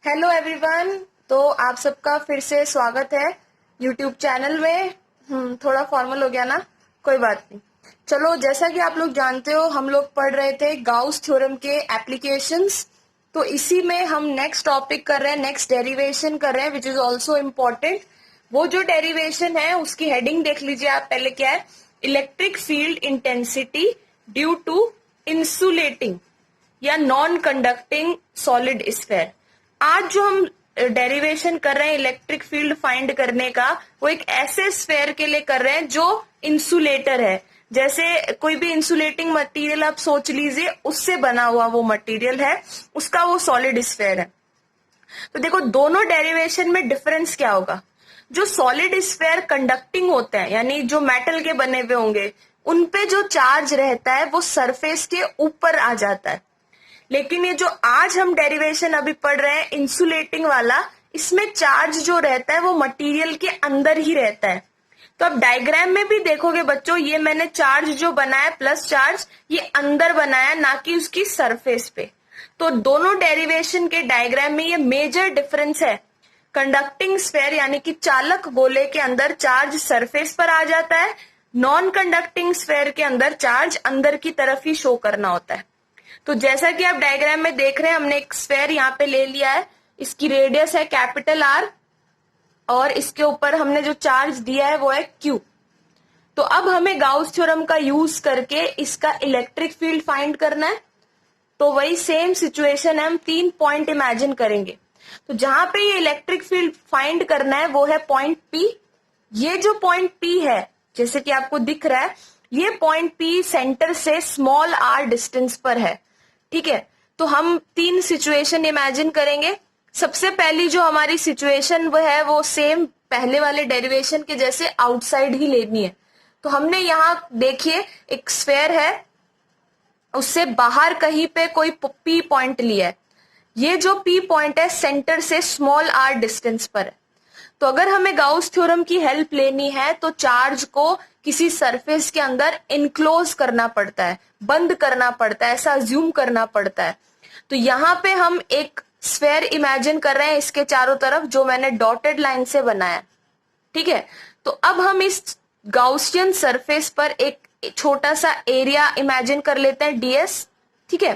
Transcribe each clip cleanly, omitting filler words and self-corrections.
Hello everyone. तो आप सबका फिर से स्वागत है यूट्यूब चैनल में। थोड़ा फॉर्मल हो गया ना, कोई बात नहीं। चलो, जैसा कि आप लोग जानते हो, हम लोग पढ़ रहे थे गाउस थ्योरम के एप्लीकेशंस। तो इसी में हम नेक्स्ट टॉपिक कर रहे हैं, नेक्स्ट डेरिवेशन कर रहे हैं, विच इज ऑल्सो इम्पोर्टेंट। वो जो डेरिवेशन है उसकी हेडिंग देख लीजिए आप पहले। क्या है? Electric field intensity due to insulating या नॉन कंडक्टिंग सॉलिड स्फेयर। आज जो हम डेरिवेशन कर रहे हैं इलेक्ट्रिक फील्ड फाइंड करने का, वो एक ऐसे स्फेयर के लिए कर रहे हैं जो इंसुलेटर है। जैसे कोई भी इंसुलेटिंग मटेरियल आप सोच लीजिए, उससे बना हुआ वो मटेरियल है, उसका वो सॉलिड स्फेयर है। तो देखो, दोनों डेरिवेशन में डिफरेंस क्या होगा। जो सॉलिड स्फेयर कंडक्टिंग होते हैं, यानी जो मेटल के बने हुए होंगे, उनपे जो चार्ज रहता है वो सरफेस के ऊपर आ जाता है। लेकिन ये जो आज हम डेरिवेशन अभी पढ़ रहे हैं इंसुलेटिंग वाला, इसमें चार्ज जो रहता है वो मटेरियल के अंदर ही रहता है। तो अब डायग्राम में भी देखोगे बच्चों, ये मैंने चार्ज जो बनाया प्लस चार्ज, ये अंदर बनाया, ना कि उसकी सरफेस पे। तो दोनों डेरिवेशन के डायग्राम में ये मेजर डिफरेंस है। कंडक्टिंग स्फेयर यानी कि चालक गोले के अंदर चार्ज सरफेस पर आ जाता है, नॉन कंडक्टिंग स्फेयर के अंदर चार्ज अंदर की तरफ ही शो करना होता है। तो जैसा कि आप डायग्राम में देख रहे हैं, हमने एक स्फेयर यहाँ पे ले लिया है, इसकी रेडियस है कैपिटल आर, और इसके ऊपर हमने जो चार्ज दिया है वो है क्यू। तो अब हमें गाउस थ्योरम का यूज करके इसका इलेक्ट्रिक फील्ड फाइंड करना है। तो वही सेम सिचुएशन है, हम 3 पॉइंट इमेजिन करेंगे। तो जहां पे ये इलेक्ट्रिक फील्ड फाइंड करना है वो है पॉइंट पी। ये जो पॉइंट पी है, जैसे कि आपको दिख रहा है, ये पॉइंट पी सेंटर से स्मॉल आर डिस्टेंस पर है। ठीक है, तो हम 3 सिचुएशन इमेजिन करेंगे। सबसे पहली जो हमारी सिचुएशन वो है, वो सेम पहले वाले डेरिवेशन के जैसे आउटसाइड ही लेनी है। तो हमने यहाँ देखिए एक स्फेयर है, उससे बाहर कहीं पे कोई पी पॉइंट लिया है। ये जो पी पॉइंट है सेंटर से स्मॉल आर डिस्टेंस पर है। तो अगर हमें गाउस थ्योरम की हेल्प लेनी है तो चार्ज को किसी सरफेस के अंदर इनक्लोज करना पड़ता है, बंद करना पड़ता है, ऐसा अज्यूम करना पड़ता है। तो यहाँ पे हम एक स्फेयर इमेजिन कर रहे हैं इसके चारों तरफ, जो मैंने डॉटेड लाइन से बनाया। ठीक है, तो अब हम इस गाउसियन सरफेस पर एक छोटा सा एरिया इमेजिन कर लेते हैं, डीएस। ठीक है,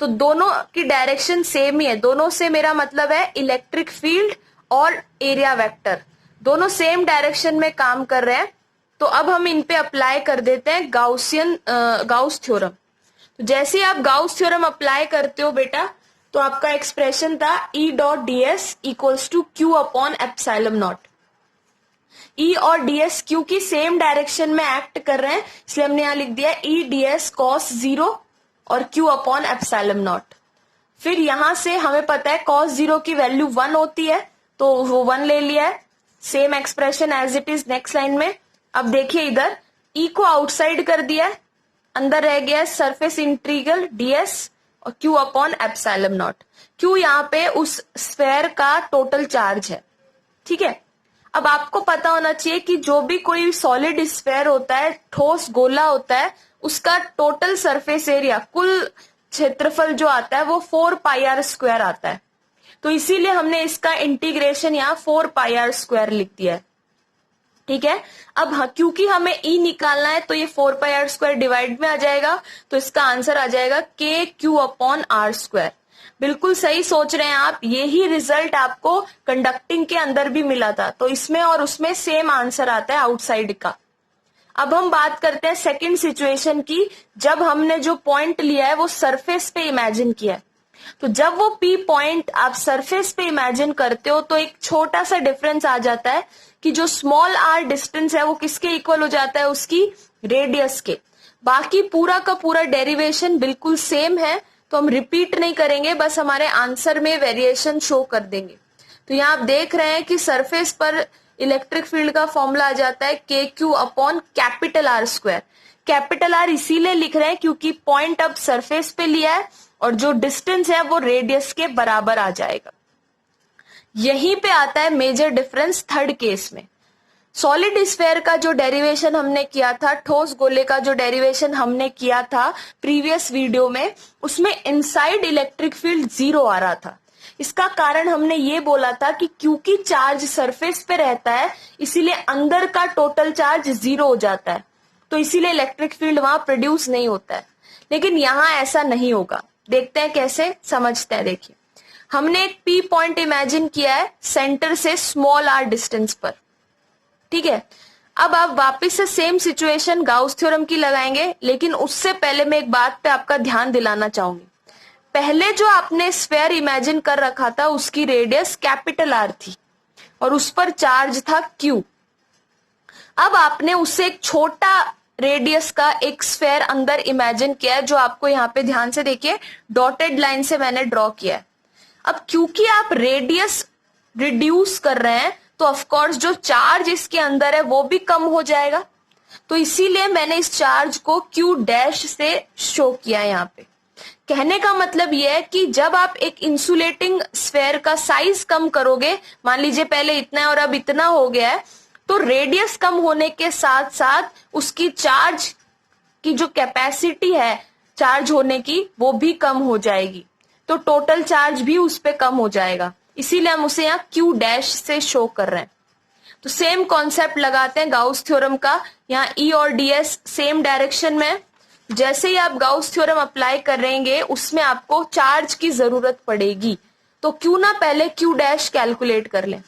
तो दोनों की डायरेक्शन सेम ही है। दोनों से मेरा मतलब है इलेक्ट्रिक फील्ड और एरिया वेक्टर दोनों सेम डायरेक्शन में काम कर रहे हैं। तो अब हम इन पे अप्लाई कर देते हैं गाउस थ्योरम। तो जैसे ही आप गाउस थ्योरम अप्लाई करते हो बेटा, तो आपका एक्सप्रेशन था E dot ds equals to Q upon epsilon naught. E और ds क्योंकि सेम डायरेक्शन में एक्ट कर रहे हैं, इसलिए हमने यहां लिख दिया E ds cos 0 और Q अपॉन एप्सिलॉन नॉट। फिर यहां से हमें पता है cos 0 की वैल्यू 1 होती है, तो वो 1 ले लिया है। Same expression as it is next line में। अब देखिए, इधर E को आउटसाइड कर दिया है, अंदर रह गया सरफेस इंटीग्रल ds और Q upon epsilon not. Q यहाँ पे उस स्फेयर का टोटल चार्ज है। ठीक है, अब आपको पता होना चाहिए कि जो भी कोई सॉलिड स्फेयर होता है, ठोस गोला होता है, उसका टोटल सरफेस एरिया, कुल क्षेत्रफल जो आता है वो 4 पाई आर स्क्वायर आता है। तो इसीलिए हमने इसका इंटीग्रेशन यहाँ 4 पाई आर स्क्वायर लिख दिया है। ठीक है, अब हाँ, क्योंकि हमें E निकालना है तो ये 4 पाई आर स्क्वायर डिवाइड में आ जाएगा, तो इसका आंसर आ जाएगा के क्यू अपॉन आर स्क्वायर। बिल्कुल सही सोच रहे हैं आप, यही रिजल्ट आपको कंडक्टिंग के अंदर भी मिला था। तो इसमें और उसमें सेम आंसर आता है आउटसाइड का। अब हम बात करते हैं सेकंड सिचुएशन की, जब हमने जो पॉइंट लिया है वो सरफेस पे इमेजिन किया है। तो जब वो पी पॉइंट आप सरफेस पे इमेजिन करते हो तो एक छोटा सा डिफरेंस आ जाता है कि जो स्मॉल आर डिस्टेंस है वो किसके इक्वल हो जाता है, उसकी रेडियस के। बाकी पूरा का पूरा डेरिवेशन बिल्कुल सेम है, तो हम रिपीट नहीं करेंगे, बस हमारे आंसर में वेरिएशन शो कर देंगे। तो यहाँ आप देख रहे हैं कि सरफेस पर इलेक्ट्रिक फील्ड का फॉर्मूला आ जाता है के Q upon capital are square. Capital R इसीलिए लिख रहे हैं क्योंकि पॉइंट अब सरफेस पे लिया है और जो डिस्टेंस है वो रेडियस के बराबर आ जाएगा। यहीं पे आता है मेजर डिफरेंस थर्ड केस में। सॉलिड स्फेयर का जो डेरिवेशन हमने किया था, ठोस गोले का जो डेरिवेशन हमने किया था प्रीवियस वीडियो में, उसमें इनसाइड इलेक्ट्रिक फील्ड 0 आ रहा था। इसका कारण हमने ये बोला था कि क्योंकि चार्ज सरफेस पे रहता है इसीलिए अंदर का टोटल चार्ज 0 हो जाता है, तो इसीलिए इलेक्ट्रिक फील्ड वहां प्रोड्यूस नहीं होता है। लेकिन यहां ऐसा नहीं होगा, देखते हैं कैसे, समझते हैं। देखिए, हमने एक पी पॉइंट इमेजिन किया है सेंटर से स्मॉल आर डिस्टेंस पर, ठीक है। अब आप वापस से सेम सिचुएशन गाउस थ्योरम की लगाएंगे, लेकिन उससे पहले मैं एक बात पे आपका ध्यान दिलाना चाहूंगी। पहले जो आपने स्फेयर इमेजिन कर रखा था उसकी रेडियस कैपिटल आर थी और उस पर चार्ज था क्यू। अब आपने उससे एक छोटा रेडियस का एक स्फेयर अंदर इमेजिन किया है, जो आपको यहाँ पे ध्यान से देखिए डॉटेड लाइन से मैंने ड्रॉ किया है। अब क्योंकि आप रेडियस रिड्यूस कर रहे हैं तो ऑफ कोर्स जो चार्ज इसके अंदर है वो भी कम हो जाएगा, तो इसीलिए मैंने इस चार्ज को क्यू डैश से शो किया है यहाँ पे। कहने का मतलब यह है कि जब आप एक इंसुलेटिंग स्फेयर का साइज कम करोगे, मान लीजिए पहले इतना है और अब इतना हो गया है, तो रेडियस कम होने के साथ साथ उसकी चार्ज की जो कैपेसिटी है चार्ज होने की वो भी कम हो जाएगी, तो टोटल चार्ज भी उस पे कम हो जाएगा, इसीलिए हम उसे यहाँ क्यू डैश से शो कर रहे हैं। तो सेम कॉन्सेप्ट लगाते हैं गाउस थ्योरम का, यहाँ ई और डीएस सेम डायरेक्शन में। जैसे ही आप गाउस थ्योरम अप्लाई करेंगे उसमें आपको चार्ज की जरूरत पड़ेगी, तो क्यों ना पहले क्यू डैश कैलकुलेट कर लें।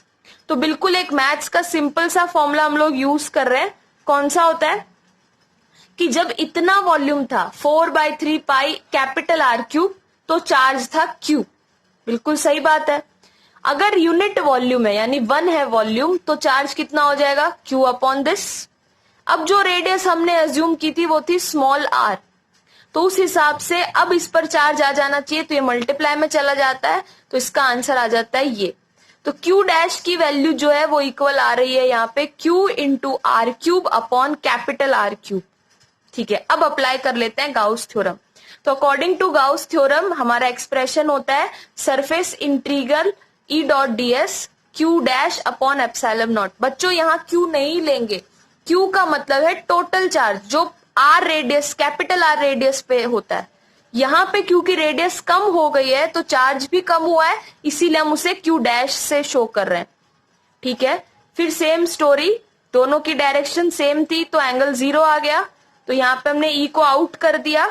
तो बिल्कुल एक मैथ्स का सिंपल सा फॉर्मूला हम लोग यूज कर रहे हैं। कौन सा होता है कि जब इतना वॉल्यूम था 4/3 पाई कैपिटल आर क्यूब, तो चार्ज था क्यू। बिल्कुल सही बात है। अगर यूनिट वॉल्यूम है यानी 1 है वॉल्यूम, तो चार्ज कितना हो जाएगा, क्यू अपॉन दिस। अब जो रेडियस हमने एज्यूम की थी वो थी स्मॉल आर, तो उस हिसाब से अब इस पर चार्ज आ जाना चाहिए, तो ये मल्टीप्लाई में चला जाता है, तो इसका आंसर आ जाता है ये। तो क्यू डैश की वैल्यू जो है वो इक्वल आ रही है यहाँ पे Q into R cube upon capital R cube, ठीक है। अब अप्लाई कर लेते हैं गाउस थ्योरम। तो अकॉर्डिंग टू गाउस थ्योरम हमारा एक्सप्रेशन होता है surface integral E dot DS Q dash upon epsilon naught. बच्चों यहाँ क्यू नहीं लेंगे, क्यू का मतलब है टोटल चार्ज जो R radius capital R radius पे होता है। यहाँ पे क्योंकि रेडियस कम हो गई है तो चार्ज भी कम हुआ है, इसीलिए हम उसे क्यू डैश से शो कर रहे हैं, ठीक है। फिर सेम स्टोरी, दोनों की डायरेक्शन सेम थी तो एंगल 0 आ गया, तो यहाँ पे हमने ई को आउट कर दिया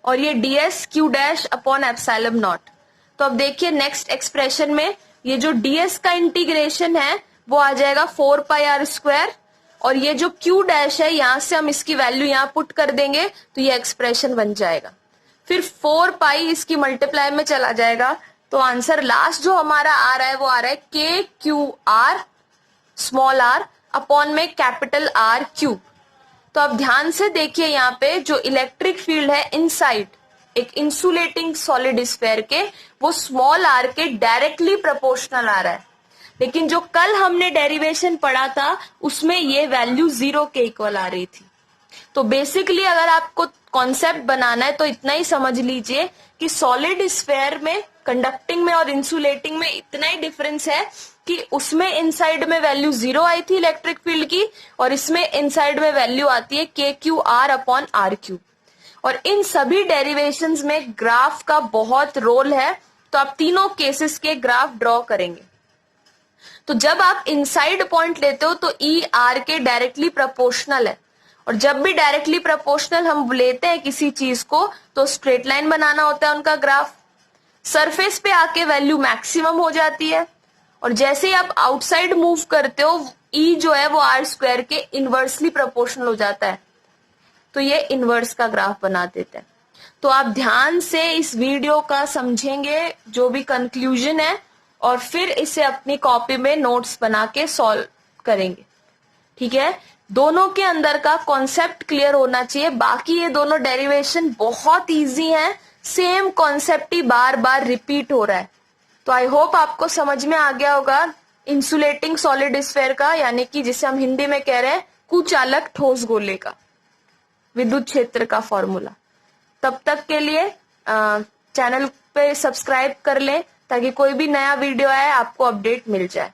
और ये DS Q dash upon epsilon not. तो अब देखिए नेक्स्ट एक्सप्रेशन में ये जो डीएस का इंटीग्रेशन है वो आ जाएगा 4 पाई आर स्क्वायर, और ये जो क्यू डैश है यहां से हम इसकी वैल्यू यहाँ पुट कर देंगे तो ये एक्सप्रेशन बन जाएगा। फिर 4 पाई इसकी मल्टीप्लाई में चला जाएगा, तो आंसर लास्ट जो हमारा आ रहा है वो आ रहा है के Q R small R upon में कैपिटल आर क्यूब। तो अब ध्यान से देखिए यहाँ पे जो इलेक्ट्रिक फील्ड है इनसाइड एक इंसुलेटिंग सॉलिड स्फेयर के, वो स्मॉल आर के डायरेक्टली प्रोपोर्शनल आ रहा है, लेकिन जो कल हमने डेरिवेशन पढ़ा था उसमें ये वैल्यू 0 के इक्वल आ रही थी। तो बेसिकली अगर आपको कॉन्सेप्ट बनाना है तो इतना ही समझ लीजिए कि सॉलिड स्फेयर में कंडक्टिंग में और इंसुलेटिंग में इतना ही डिफरेंस है कि उसमें इनसाइड में वैल्यू 0 आई थी इलेक्ट्रिक फील्ड की, और इसमें इनसाइड में वैल्यू आती है के Q R upon R Q. और इन सभी डेरिवेशंस में ग्राफ का बहुत रोल है, तो आप तीनों केसेस के ग्राफ ड्रॉ करेंगे। तो जब आप इनसाइड पॉइंट लेते हो तो ई आर के डायरेक्टली प्रोपोर्शनल है, और जब भी डायरेक्टली प्रोपोर्शनल हम लेते हैं किसी चीज को तो स्ट्रेट लाइन बनाना होता है उनका ग्राफ। सरफेस पे आके वैल्यू मैक्सिमम हो जाती है, और जैसे ही आप आउटसाइड मूव करते हो ई जो है वो आर स्क्वायर के इनवर्सली प्रोपोर्शनल हो जाता है, तो ये इनवर्स का ग्राफ बना देते हैं। तो आप ध्यान से इस वीडियो का समझेंगे जो भी कंक्लूजन है, और फिर इसे अपनी कॉपी में नोट्स बना के सॉल्व करेंगे, ठीक है। दोनों के अंदर का कॉन्सेप्ट क्लियर होना चाहिए, बाकी ये दोनों डेरिवेशन बहुत इजी हैं, सेम कॉन्सेप्ट ही बार बार रिपीट हो रहा है। तो आई होप आपको समझ में आ गया होगा इंसुलेटिंग सॉलिड स्फेयर का, यानी कि जिसे हम हिंदी में कह रहे हैं कुचालक ठोस गोले का विद्युत क्षेत्र का फॉर्मूला। तब तक के लिए चैनल पे सब्सक्राइब कर लें ताकि कोई भी नया वीडियो आए आपको अपडेट मिल जाए।